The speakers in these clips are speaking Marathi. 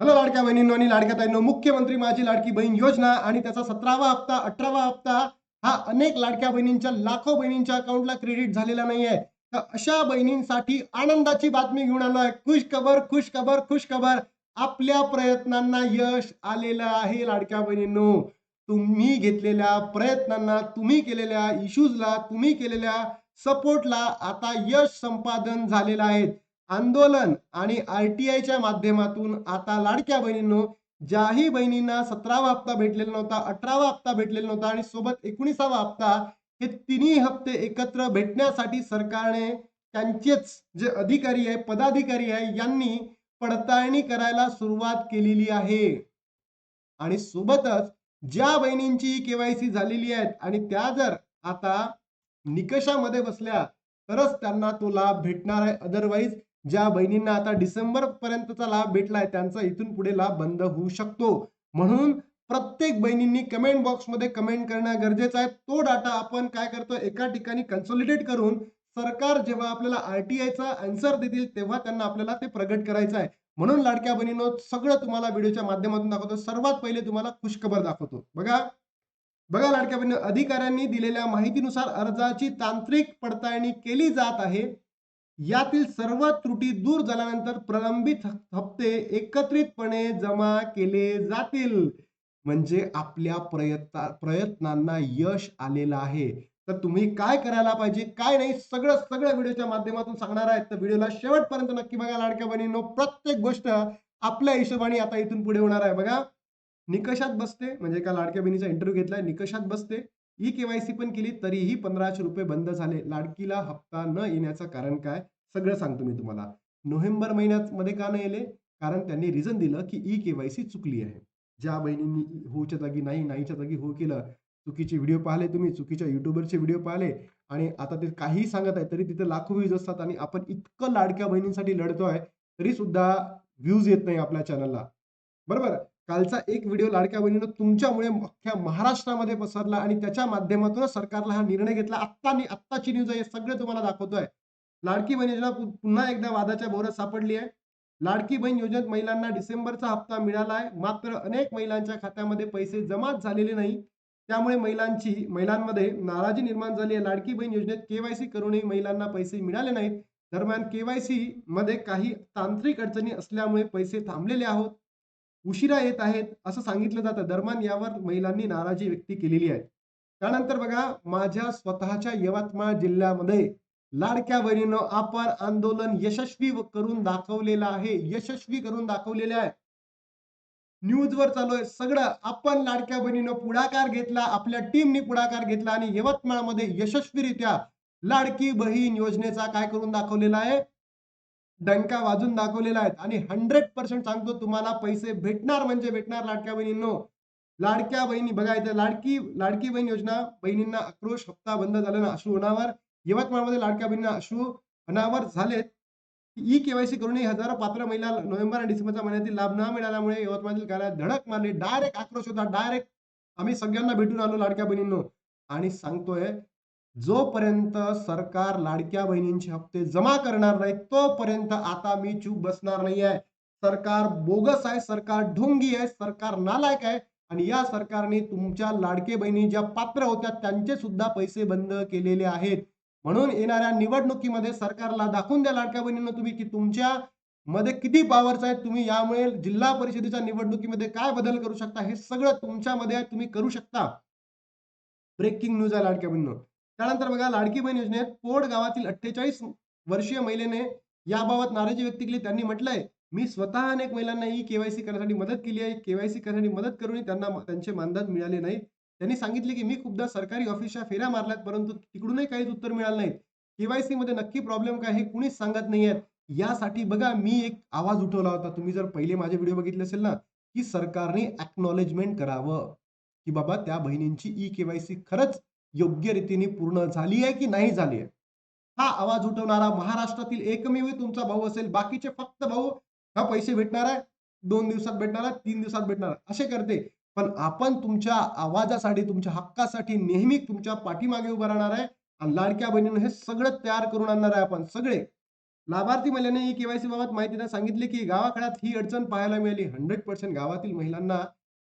हॅलो लाडक्या बहिणींनो आणि लाडक्या ताईंनो, मुख्यमंत्री माझी लाडकी बहीण योजना आणि त्याचा 17वा हप्ता 18वा हप्ता हा अनेक लाडक्या बहिणींच्या लाखो बहिणींच्या अकाउंटला क्रेडिट झालेला नाहीये. तर अशा बहिणींसाठी आनंदाची बातमी घेऊन आलोय. खुश खबर, खुश खबर, खुश खबर. आपल्या प्रयत्नांना यश आलेलं आहे लाडक्या बहिणींनो. तुम्ही घेतलेल्या प्रयत्नांना, तुम्ही केलेल्या इश्यूजला, तुम्ही केलेल्या सपोर्टला आता यश संपादन झालेलं आहे. आंदोलन आणि आरटीआयच्या माध्यमातून आता लाडक्या बहिणींनो, ज्याही बहिणींना 17वा हप्ता भेटलेला नव्हता, 18वा हप्ता भेटलेला नव्हता आणि सोबत 19वा हप्ता, हे तिन्ही हप्ते एकत्र भेटण्यासाठी सरकारने त्यांचेच जे अधिकारी आहे, पदाधिकारी आहे, यांनी पडताळणी करायला सुरुवात केलेली आहे. आणि सोबतच ज्या बहिणींची केवायसी झालेली आहे आणि त्या जर आता निकषामध्ये बसल्या तरच त्यांना तो लाभ भेटणार आहे. अदरवाईज ज्या बहिणींना आता डिसेंबर पर्यंतचा लाभ भेटलाय त्यांचा इथून पुढे लाभ बंद होऊ शकतो. म्हणून प्रत्येक बहिणींनी कमेंट बॉक्समध्ये कमेंट करणं गरजेचं आहे. तो डाटा आपण काय करतो, एका ठिकाणी कन्सोलिडेट करून सरकार जेव्हा आपल्याला आरटीआयचा आन्सर देतील तेव्हा त्यांना आपल्याला ते प्रगट करायचं आहे. म्हणून लाडक्या बहिणींनो, सगळं तुम्हाला व्हिडिओच्या माध्यमातून दाखवतो. सर्वात पहिले तुम्हाला खुशखबर दाखवतो. बघा बघा लाडक्या बहिणींनो, अधिकाऱ्यांनी दिलेल्या माहितीनुसार अर्जाची तांत्रिक पडताळणी केली जात आहे. यातील सर्व त्रुटी दूर झाल्यानंतर प्रलंबित हप्ते एकत्रितपणे जमा केले जातील. म्हणजे आपल्या प्रयत्नांना यश आलेलं आहे. तर तुम्ही काय करायला पाहिजे, काय नाही, सगळं सगळं व्हिडिओच्या माध्यमातून सांगणार आहे. तर व्हिडिओला शेवटपर्यंत नक्की बघा लाडक्या बहिणींनो. प्रत्येक गोष्ट आपल्या हिशोबाने आता इथून पुढे होणार आहे. बघा, निकषात बसते म्हणजे एका लाडक्या बहिणीचा इंटरव्ह्यू घेतलाय, निकषात बसते. ई केवायसी पण केली तरीही ₹1500 बंद झाले. लाडकीला हप्ता न येण्याचं कारण काय? सगळं सांगतो मी तुम्हाला. नोव्हेंबर महिन्यात मध्ये का नाही आले? कारण त्यांनी रिझन दिलं की ई केवायसी चुकली आहे. ज्या बहिणींनी होच्या जागी नाही, नाहीच्या जागी हो केलं, चुकीचे व्हिडिओ पाहिले तुम्ही, चुकीच्या युट्यूबरचे व्हिडिओ पाहिले आणि आता ते काहीही सांगत आहे तरी तिथे लाखो व्ह्यूज असतात आणि आपण इतकं लाडक्या बहिणींसाठी लढतोय तरी सुद्धा व्ह्यूज येत नाही आपल्या चॅनलला. बरोबर? कालचा एक व्हिडिओ लाडक्या बहिणीनं तुमच्यामुळे अख्ख्या महाराष्ट्रामध्ये पसरला आणि त्याच्या माध्यमातूनच सरकारला हा निर्णय घेतला. आत्ताची न्यूज आहे, हे सगळे तुम्हाला दाखवतोय. लाडकी बहीण योजना पुन्हा एकदा वादाच्या भोवऱ्यात सापडली आहे. लाडकी बहीण योजनेत महिलांना डिसेंबरचा हप्ता मिळाला आहे. मात्र अनेक महिलांच्या खात्यामध्ये पैसे जमाच झालेले नाही. त्यामुळे महिलांमध्ये नाराजी निर्माण झाली आहे. लाडकी बहीण योजनेत केवायसी करूनही महिलांना पैसे मिळाले नाहीत. दरम्यान केवायसी मध्ये काही तांत्रिक अडचणी असल्यामुळे पैसे थांबलेले आहोत. उशिरा येत आहेत असं सांगितलं जातं. दरम्यान यावर महिलांनी नाराजी व्यक्त केलेली आहे. त्यानंतर बघा, माझ्या स्वतःच्या यवतमाळ जिल्ह्यामध्ये लाडक्या बहिणींनो, आपण आंदोलन यशस्वी करून दाखवलेलं आहे. यशस्वी करून दाखवलेले आहे. न्यूजवर चालू आहे सगळं. आपण लाडक्या बहिणीनं पुढाकार घेतला, आपल्या टीमनी पुढाकार घेतला आणि यवतमाळमध्ये यशस्वीरित्या लाडकी बहीण योजनेचा काय करून दाखवलेला आहे, डंका वाजून दाखवलेला आहे. आणि 100% सांगतो तुम्हाला, पैसे भेटणार म्हणजे भेटणार लाडक्या बहिणींनो. लाडक्या बहिणी बघा, इथं लाडकी लाडकी बहीण योजना, बहिणींना आक्रोश, हप्ता बंद झाल्यानं अश्रू अनावर. यवतमाळमध्ये लाडक्या बहिणींना अश्रू अनावर झालेत. ई केवायसी करूनही हजारो पात्र महिला नोव्हेंबर आणि डिसेंबरच्या महिन्यातील लाभ न मिळाल्यामुळे यवतमाळतील कार्यालयात धडक मारली. डायरेक्ट आक्रोश होता. डायरेक्ट आम्ही सगळ्यांना भेटून आलो लाडक्या बहिणींनो आणि सांगतोय, जोपर्यंत सरकार लाडक्या बहिणींचे हप्ते जमा करणार नाही तोपर्यंत आता मी चूप बसणार नाहीये. सरकार बोगस आहे, सरकार ढोंगी आहे, सरकार नालायक आहे आणि या सरकारने तुमच्या लाडके बहिणी ज्या पात्र होत्या त्यांचे सुद्धा पैसे बंद केलेले आहेत. म्हणून येणाऱ्या निवडणुकीमध्ये सरकारला दाखवून द्या लाडक्या बहिणींनो तुम्ही की तुमच्या मध्ये किती पॉवर्स आहेत. तुम्ही यामुळे जिल्हा परिषदेच्या निवडणुकीमध्ये काय बदल करू शकता हे सगळं तुमच्यामध्ये आहे, तुम्ही करू शकता. ब्रेकिंग न्यूज आहे लाडक्या बहिणींनो. त्यानंतर बघा, लाडकी बहीण योजनेत पोड गावातील 48 वर्षीय महिलेने याबाबत नाराजी व्यक्त केली. त्यांनी म्हटलंय, मी स्वतः अनेक महिलांना ई केवायसी करण्यासाठी मदत केली आहे. केवायसी करण्यासाठी मदत करूनही त्यांना त्यांचे मानधन मिळाले नाही. त्यांनी सांगितले की मी खूपदा सरकारी ऑफिसच्या फेऱ्या मारल्यात परंतु तिकडूनही काहीच उत्तर मिळालं नाही. केवायसी मध्ये नक्की प्रॉब्लेम काय हे कुणीच सांगत नाहीये. यासाठी बघा, मी एक आवाज उठवला होता. तुम्ही जर पहिले माझे व्हिडिओ बघितले असेल ना, की सरकारने अॅक्नॉलेजमेंट करावं की बाबा त्या बहिणींची ई केवायसी खरंच योग्य रीतीने पूर्ण झाली आहे की नाही झाली आहे. हा आवाज उठवणारा महाराष्ट्रातील एकमेव तुमचा भाऊ असेल. बाकीचे फक्त भाऊ हा पैसे भेटणार आहे, 2 दिवसात भेटणार आहे, 3 दिवसात भेटणार आहे, असे करते. पण आपण तुमच्या आवाजासाठी, तुमच्या हक्कासाठी नेहमी तुमच्या पाठीमागे उभं राहणार आहे आणि लाडक्या बहिणींनो हे सगळं तयार करून आणणार आहे आपण सगळे. लाभार्थी महिलांनी ई केवायसी बाबत माहिती देताना सांगितले, की गावाखेड्यात ही अडचण पाहायला मिळाली. 100% गावातील महिलांना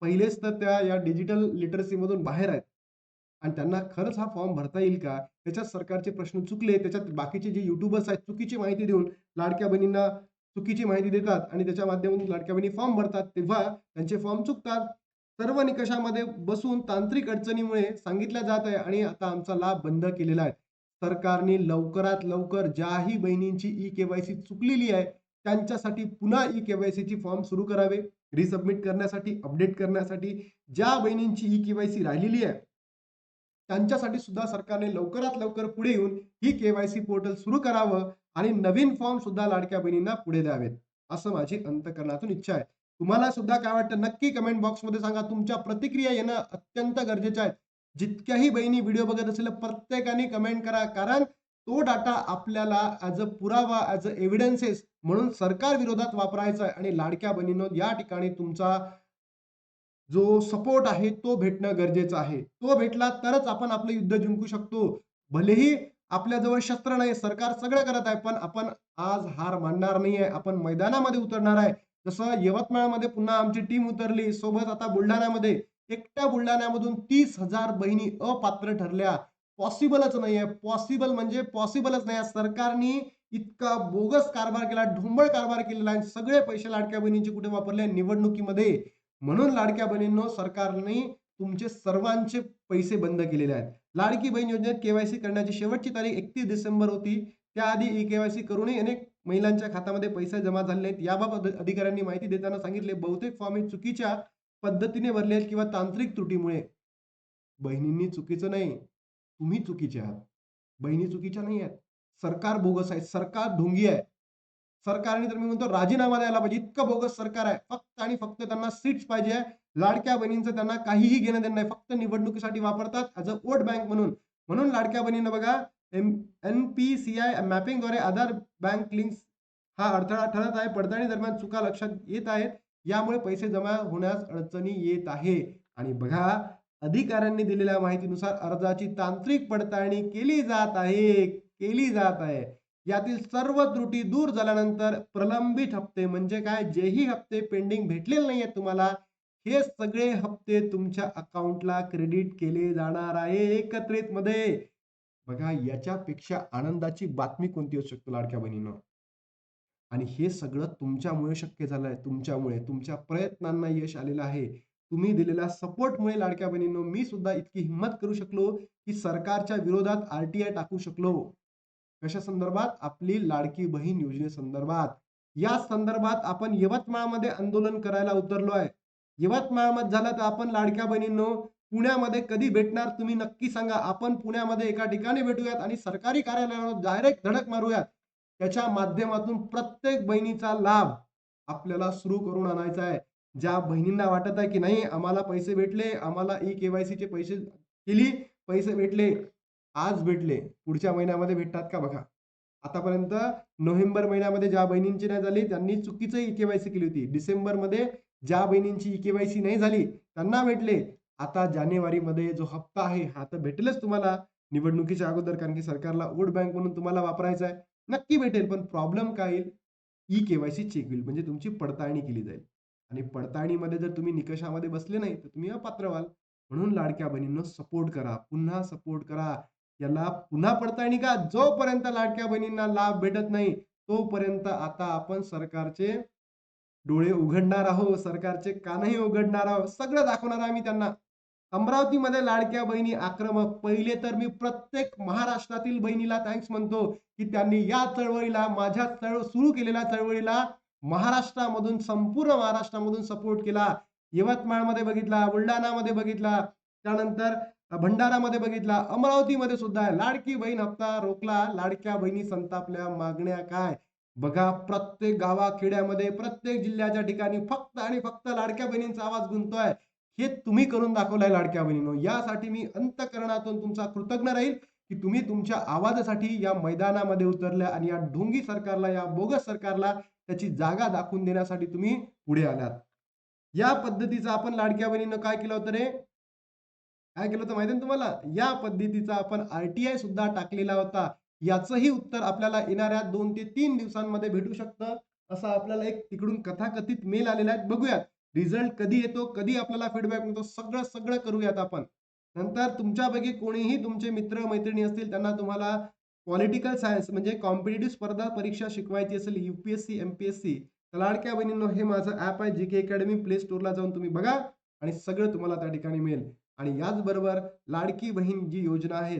पहिलेच तर त्या या डिजिटल लिटरसीमधून बाहेर आहेत आणि त्यांना खरंच हा फॉर्म भरता येईल का? त्याच्यात सरकारचे प्रश्न चुकले. त्याच्यात बाकीचे जे यूट्यूबर्स आहेत चुकीची माहिती देऊन लाडक्या बहिणींना चुकीची माहिती देतात आणि त्याच्या माध्यमातून लाडक्या बहिणी फॉर्म भरतात. तेव्हा त्यांचे फॉर्म चुकतात. सर्व निकषामध्ये बसून तांत्रिक अडचणीमुळे सांगितलं जात आहे आणि आता आमचा लाभ बंद केलेला आहे. सरकारने लवकरात लवकर ज्याही बहिणींची ई केवायसी चुकलेली आहे त्यांच्यासाठी पुन्हा ई केवायसीची फॉर्म सुरू करावे. रिसबमिट करण्यासाठी, अपडेट करण्यासाठी ज्या बहिणींची ई केवायसी राहिलेली आहे त्यांच्यासाठी सुद्धा सरकारने लवकरात लवकर पुढे येऊन ही केवायसी पोर्टल सुरू करावं आणि नवीन फॉर्म सुद्धा लाडक्या बहिणींना पुढे द्यावेत, असं माझी अंतःकरणातून इच्छा आहे. तुम्हाला सुद्धा काय वाटतं नक्की कमेंट बॉक्समध्ये सांगा. तुमच्या प्रतिक्रिया येणं अत्यंत गरजेचं आहे. जितक्याही बहिणी व्हिडिओ बघत असेल प्रत्येकाने कमेंट करा, कारण तो डाटा आपल्याला ॲज अ पुरावा, ॲज अ एव्हिडन्सेस म्हणून सरकार विरोधात वापरायचा आहे आणि लाडक्या बहिणींनो या ठिकाणी तुमचा जो सपोर्ट आहे तो भेटणं गरजेचं आहे. तो भेटला तरच आपण आपलं युद्ध जिंकू शकतो. भलेही आपल्याजवळ शस्त्र नाही, सरकार सगळं करत आहे, पण आपण आज हार मानणार नाहीये. आपण मैदानामध्ये उतरणार आहे. जसं यवतमाळमध्ये पुन्हा आमची टीम उतरली. सोबत आता बुलढाण्यामध्ये एकट्या बुलढाण्यामधून 30,000 बहिणी अपात्र ठरल्या. पॉसिबलच नाहीये. पॉसिबल म्हणजे पॉसिबलच नाही. सरकारनी इतका बोगस कारभार केला, ढोंबळ कारभार केलेला आहे. सगळे पैसे लाडक्या बहिणींचे कुठे वापरले? निवडणुकीमध्ये. म्हणून लाडक्या बहिणींनो सरकारने तुमचे सर्वांचे पैसे बंद केलेले आहेत. लाडकी बहीण योजनेत केवायसी करण्याची शेवटची तारीख 31 डिसेंबर होती. त्याआधी ई केवायसी करूनही अनेक महिलांच्या खात्यामध्ये पैसे जमा झाले नाहीत. याबाबत अधिकाऱ्यांनी माहिती देताना सांगितले, बहुतेक फॉर्म हे चुकीच्या पद्धतीने भरले आहेत किंवा तांत्रिक त्रुटीमुळे. बहिणींनी चुकीचं नाही, तुम्ही चुकीचे आहात. बहिणी चुकीच्या नाही आहेत. सरकार बोगस आहे. सरकार ढोंगी आहे. सरकारने तर मी म्हणतो राजीनामा द्यायला पाहिजे. इतकं बोगस सरकार आहे. फक्त आणि फक्त त्यांना सीट्स पाहिजे आहे. लाडक्या बहिणींचं त्यांना काहीही घेणं-देणं नाही. फक्त निवडणुकीसाठी वापरतात ॲज अ व्होट बँक म्हणून. म्हणून लाडक्या बहिणींना बघा NPCI मॅपिंगद्वारे आधार बँक लिंक्स हा अडथळा ठरत आहे. पडताळणी दरम्यान चुका लक्षात येत आहेत. यामुळे पैसे जमा होण्यास अडचणी येत आहे. आणि बघा अधिकाऱ्यांनी दिलेल्या माहितीनुसार अर्जाची तांत्रिक पडताळणी केली जात आहे. केली जात आहे. यातील सर्व त्रुटी दूर झाल्यानंतर प्रलंबित हप्ते म्हणजे काय? जेही हप्ते पेंडिंग भेटलेले नाहीयेत तुम्हाला, हे सगळे हप्ते तुमच्या अकाउंटला क्रेडिट केले जाणार आहे एकत्रितमध्ये. बघा याच्यापेक्षा आनंदाची बातमी कोणती असू शकते लाडक्या बहिणींनो? आणि हे सगळं तुमच्यामुळे शक्य झालंय. तुमच्यामुळे, तुमच्या प्रयत्नांना यश आलेलं आहे. तुम्ही दिलेल्या सपोर्टमुळे लाडक्या बहिणींनो, मी सुद्धा इतकी हिंमत करू शकलो, की सरकारच्या विरोधात आर-टी-आय टाकू शकलो. कशा संदर्भात? आपली लाडकी बहीण योजनेसंदर्भात. या संदर्भात आपण यवतमाळमध्ये आंदोलन करायला उतरलो आहे. यवतमाळमध्ये झालं तर आपण लाडक्या बहिणींनो, पुण्यामध्ये कधी भेटणार तुम्ही नक्की सांगा. आपण पुण्यामध्ये एका ठिकाणी भेटूयात आणि सरकारी कार्यालयावर डायरेक्ट धडक मारूयात. त्याच्या माध्यमातून प्रत्येक बहिणीचा लाभ आपल्याला सुरू करून आणायचा आहे. ज्या बहिणींना वाटत आहे, की नाही आम्हाला पैसे भेटले, आम्हाला ई केवायसीचे पैसे केली, पैसे भेटले. आज भेटले, पुढच्या महिन्यामध्ये भेटतात का बघा. आतापर्यंत नोव्हेंबर महिन्यामध्ये ज्या बहिणींची नाही झाली, त्यांनी चुकीचं ई-केवायसी केली होती. डिसेंबरमध्ये ज्या बहिणींची ई-केवायसी नाही झाली, त्यांना भेटले. आता जानेवारीमध्ये जो हप्ता आहे, हा तर भेटेलच तुम्हाला निवडणुकीच्या अगोदर, कारण की सरकारला वोट बँक म्हणून तुम्हाला वापरायचा आहे. नक्की भेटेल, पण प्रॉब्लेम काय येईल? ई-केवायसी चेक होईल, म्हणजे तुमची पडताळणी केली जाईल. आणि पडताळणीमध्ये जर तुम्ही निकषामध्ये बसले नाही, तर तुम्ही अपात्र व्हाल. म्हणून लाडक्या बहिणींनो सपोर्ट करा, पुन्हा सपोर्ट करा. याला पुन्हा पडताळणी का? जोपर्यंत लाडक्या बहिणींना लाभ भेटत नाही, तोपर्यंत आता आपण सरकारचे डोळे उघडणार आहोत, सरकारचे कानही उघडणार आहोत. सगळं दाखवणार आहे आम्ही त्यांना. अमरावतीमध्ये लाडक्या बहिणी आक्रमक. पहिले तर मी प्रत्येक महाराष्ट्रातील बहिणीला थँक्स म्हणतो, की त्यांनी या चळवळीला, माझ्या सुरू केलेल्या चळवळीला महाराष्ट्रामधून, संपूर्ण महाराष्ट्रामधून सपोर्ट केला. यवतमाळमध्ये बघितला, बुलढाणामध्ये बघितला, त्यानंतर भंडारामध्ये बघितला, अमरावतीमध्ये सुद्धा आहे. लाडकी बहीण हप्ता रोखला, लाडक्या बहिणी संतापल्या. मागण्या काय? बघा प्रत्येक गावाखेड्यामध्ये, प्रत्येक जिल्ह्याच्या ठिकाणी फक्त आणि फक्त लाडक्या बहिणींचा आवाज गुंजतोय. हे तुम्ही करून दाखवलंय लाडक्या बहिणींनो. यासाठी मी अंतःकरणातून तुमचा कृतज्ञ राहील, की तुम्ही तुमच्या आवाजासाठी या मैदानामध्ये उतरल्या आणि या ढोंगी सरकारला, या बोगस सरकारला त्याची जागा दाखवून देण्यासाठी तुम्ही पुढे आलात. या पद्धतीचं आपण लाडक्या बहिणींनो काय केलं होतं रे? काय केलं होतं माहिती आहे तुम्हाला? या पद्धतीचा आपण आर-टी-आय सुद्धा टाकलेला होता. याचंही उत्तर आपल्याला येणाऱ्या 2 ते 3 दिवसांमध्ये भेटू शकतं. असा आपल्याला एक तिकडून कथाकथित मेल आलेला आहे. बघूयात रिझल्ट कधी येतो, कधी आपल्याला फीडबॅक मिळतो, सगळं करूयात आपण. नंतर तुमच्यापैकी कोणीही तुमचे मित्र-मैत्रिणी असतील, त्यांना तुम्हाला पॉलिटिकल सायन्स म्हणजे कॉम्पिटिटिव्ह स्पर्धा परीक्षा शिकवायची असेल, यू-पी-एस-सी, एम-पी-एस-सी, तर लाडक्या बहिणींनो, हे माझं ॲप आहे जी-के अकॅडमी. प्ले स्टोअरला जाऊन तुम्ही बघा आणि सगळं तुम्हाला त्या ठिकाणी मिळेल. आणि याचबरोबर लाडकी बहीण जी योजना आहे,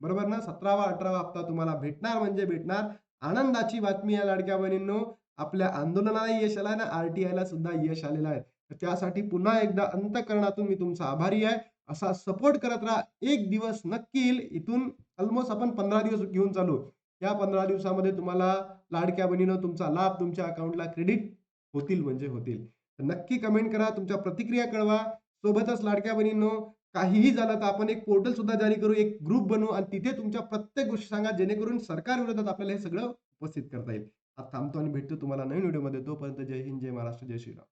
बरोबर ना, 17वा 18वा हप्ता तुम्हाला भेटणार म्हणजे भेटणार. आनंदाची बातमी आहे लाडक्या बहिणींनो, आपल्या आंदोलनालाही यश आलं आहे आणि आर-टी-आयला सुद्धा यश आलेलं आहे. तर त्यासाठी पुन्हा एकदा अंतःकरणातून मी तुमचा आभारी आहे. असा सपोर्ट करत राहा. एक दिवस नक्की येईल. इथून ऑलमोस्ट आपण 15 दिवस घेऊन चालू. या 15 दिवसामध्ये तुम्हाला लाडक्या बहिणीनं तुमचा लाभ तुमच्या अकाउंटला क्रेडिट होतील म्हणजे होतील. तर नक्की कमेंट करा, तुमच्या प्रतिक्रिया कळवा. सोबतच लाडक्या बहिणींनो, काहीही झालं तर आपण एक पोर्टल सुद्धा जारी करू, एक ग्रुप बनवू आणि तिथे तुमच्या प्रत्येक गोष्टी सांगा, जेणेकरून सरकार विरोधात आपल्याला हे सगळं उपस्थित करता येईल. आता थांबतो आणि भेटतो तुम्हाला नवीन व्हिडिओमध्ये. तोपर्यंत जय हिंद, जय महाराष्ट्र, जय श्रीराम.